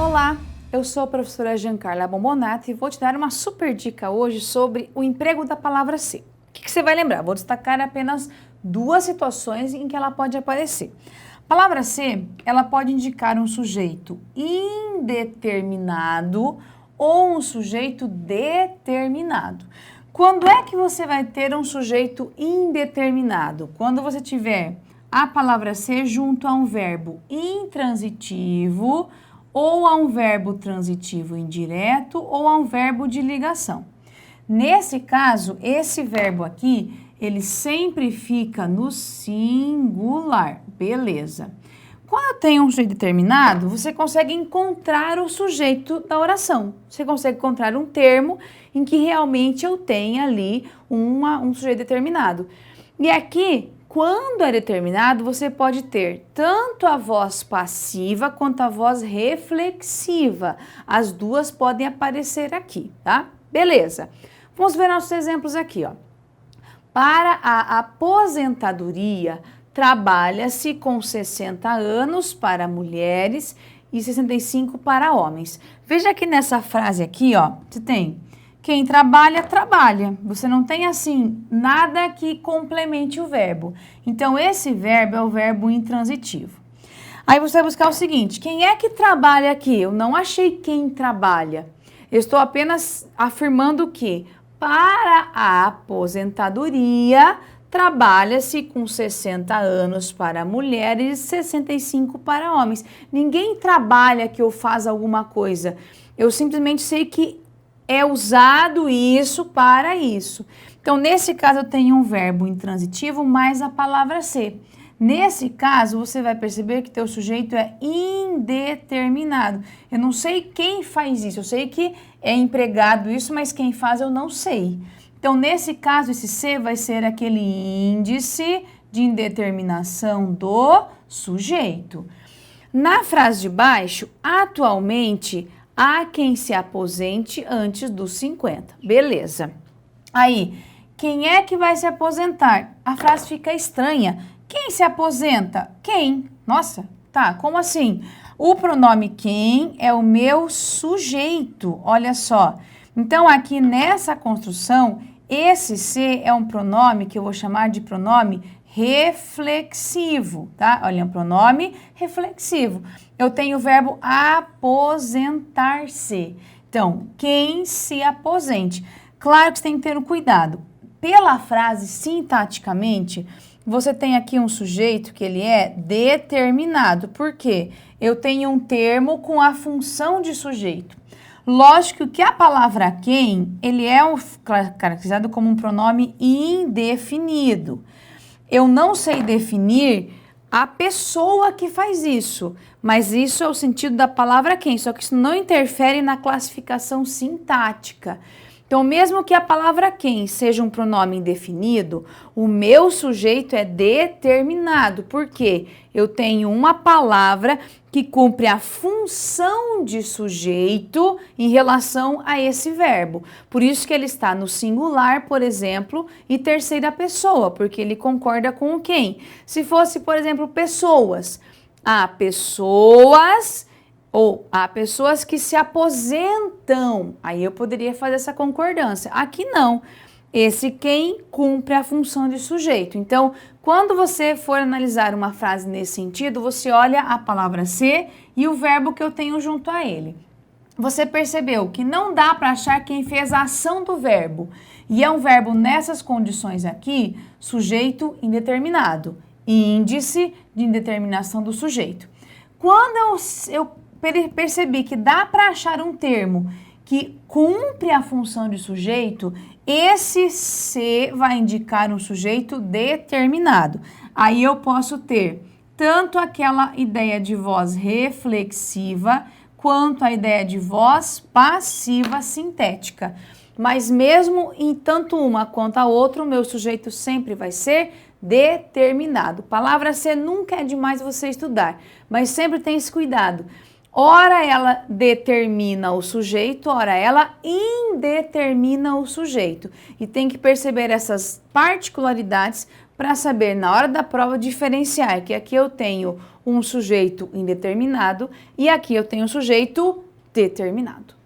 Olá, eu sou a professora Giancarla Bombonati e vou te dar uma super dica hoje sobre o emprego da palavra ser. O que você vai lembrar? Vou destacar apenas duas situações em que ela pode aparecer. A palavra ser, ela pode indicar um sujeito indeterminado ou um sujeito determinado. Quando é que você vai ter um sujeito indeterminado? Quando você tiver a palavra ser junto a um verbo intransitivo, ou a um verbo transitivo indireto, ou a um verbo de ligação. Nesse caso, esse verbo aqui, ele sempre fica no singular, beleza. Quando tem um sujeito determinado, você consegue encontrar o sujeito da oração. Você consegue encontrar um termo em que realmente eu tenha ali um sujeito determinado. E aqui, quando é determinado, você pode ter tanto a voz passiva quanto a voz reflexiva. As duas podem aparecer aqui, tá? Beleza. Vamos ver nossos exemplos aqui, ó. Para a aposentadoria, trabalha-se com 60 anos para mulheres e 65 para homens. Veja que nessa frase aqui, ó, você tem quem trabalha, trabalha. Você não tem, assim, nada que complemente o verbo. Então, esse verbo é o verbo intransitivo. Aí você vai buscar o seguinte, quem é que trabalha aqui? Eu não achei quem trabalha. Eu estou apenas afirmando que para a aposentadoria, trabalha-se com 60 anos para mulheres e 65 para homens. Ninguém trabalha que ou faz alguma coisa. Eu simplesmente sei que é usado isso para isso. Então, nesse caso, eu tenho um verbo intransitivo mais a palavra ser. Nesse caso, você vai perceber que teu sujeito é indeterminado. Eu não sei quem faz isso, eu sei que é empregado isso, mas quem faz eu não sei. Então, nesse caso, esse ser vai ser aquele índice de indeterminação do sujeito. Na frase de baixo, atualmente, há quem se aposente antes dos 50. Beleza. Aí, quem é que vai se aposentar? A frase fica estranha. Quem se aposenta? Quem? Nossa, tá, como assim? O pronome quem é o meu sujeito, olha só. Então, aqui nessa construção, esse ser é um pronome que eu vou chamar de pronome reflexivo, tá? Olha, um pronome reflexivo. Eu tenho o verbo aposentar-se. Então, quem se aposente. Claro que você tem que ter um cuidado. Pela frase, sintaticamente, você tem aqui um sujeito que ele é determinado. Por quê? Eu tenho um termo com a função de sujeito. Lógico que a palavra quem, ele é caracterizado como um pronome indefinido. Eu não sei definir a pessoa que faz isso, mas isso é o sentido da palavra quem, só que isso não interfere na classificação sintática. Então, mesmo que a palavra quem seja um pronome indefinido, o meu sujeito é determinado, porque eu tenho uma palavra que cumpre a função de sujeito em relação a esse verbo. Por isso que ele está no singular, por exemplo, e terceira pessoa, porque ele concorda com o quem. Se fosse, por exemplo, pessoas, há pessoas... ou há pessoas que se aposentam, aí eu poderia fazer essa concordância. Aqui não, esse quem cumpre a função de sujeito. Então, quando você for analisar uma frase nesse sentido, você olha a palavra ser e o verbo que eu tenho junto a ele. Você percebeu que não dá para achar quem fez a ação do verbo. E é um verbo nessas condições aqui, sujeito indeterminado, índice de indeterminação do sujeito. Quando eu percebi que dá para achar um termo que cumpre a função de sujeito, esse ser vai indicar um sujeito determinado. Aí eu posso ter tanto aquela ideia de voz reflexiva, quanto a ideia de voz passiva sintética. Mas mesmo em tanto uma quanto a outra, o meu sujeito sempre vai ser determinado. Palavra ser nunca é demais você estudar, mas sempre tem esse cuidado. Ora ela determina o sujeito, ora ela indetermina o sujeito. E tem que perceber essas particularidades para saber, na hora da prova, diferenciar que aqui eu tenho um sujeito indeterminado e aqui eu tenho um sujeito determinado.